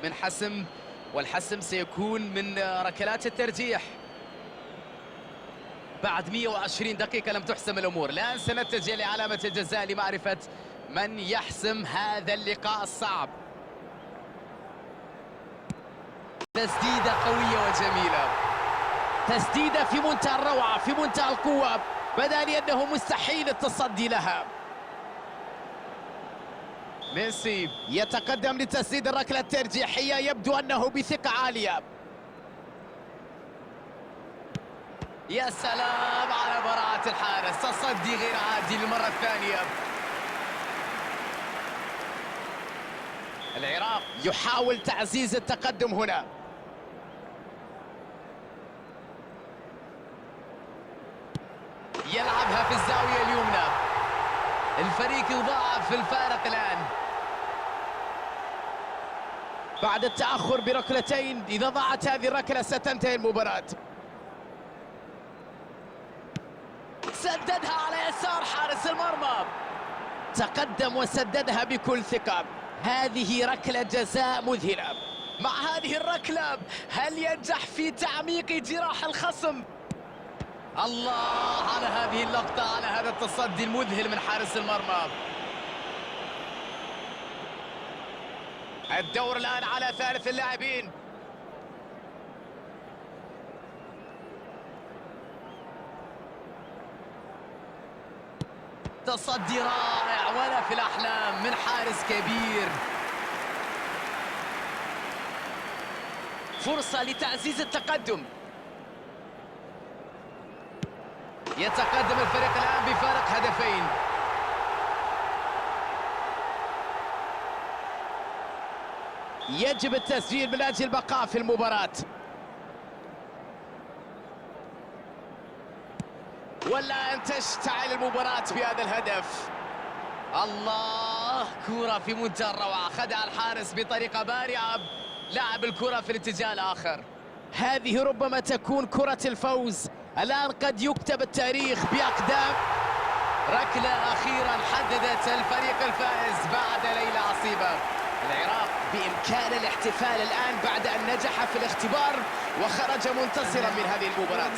من حسم، والحسم سيكون من ركلات الترجيح. بعد 120 دقيقة لم تحسم الأمور. الآن سنتجه لعلامة الجزاء لمعرفة من يحسم هذا اللقاء الصعب. تسديدة قوية وجميلة، تسديدة في منتهى الروعة، في منتهى القوة، بدا لي أنه مستحيل التصدي لها. ميسي يتقدم لتسديد الركلة الترجيحية، يبدو أنه بثقة عالية. يا سلام على براعة الحارس، تصدي غير عادي للمرة الثانية. العراق يحاول تعزيز التقدم هنا. يلعبها في الزاوية اليمنى، الفريق يضاعف في الفارق الآن بعد التأخر بركلتين. إذا ضاعت هذه الركلة ستنتهي المباراة. سددها على يسار حارس المرمى، تقدم وسددها بكل ثقة. هذه ركلة جزاء مذهلة. مع هذه الركلة هل ينجح في تعميق جراح الخصم؟ الله على هذه اللقطة، على هذا التصدي المذهل من حارس المرمى. الدور الآن على ثالث اللاعبين. تصدي رائع ولا في الأحلام من حارس كبير. فرصة لتعزيز التقدم. يتقدم الفريق الآن بفارق هدفين. يجب التسجيل من أجل البقاء في المباراة. والآن تشتعل المباراة بهذا الهدف. الله، كرة في منتهى الروعة، خدع الحارس بطريقة بارعة، لعب الكرة في الاتجاه الآخر. هذه ربما تكون كرة الفوز. الآن قد يكتب التاريخ بأقدام. ركلة أخيرا حددت الفريق الفائز بعد ليلة عصيبة. العراق بإمكان الاحتفال الآن بعد أن نجح في الاختبار وخرج منتصرا من هذه المباراة.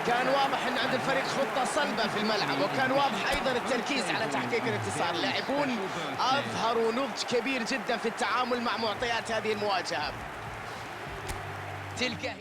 كان واضح أن عند الفريق خطة صلبة في الملعب، وكان واضح أيضا التركيز على تحقيق الانتصار. اللاعبون أظهروا نضج كبير جدا في التعامل مع معطيات هذه المواجهة. تلك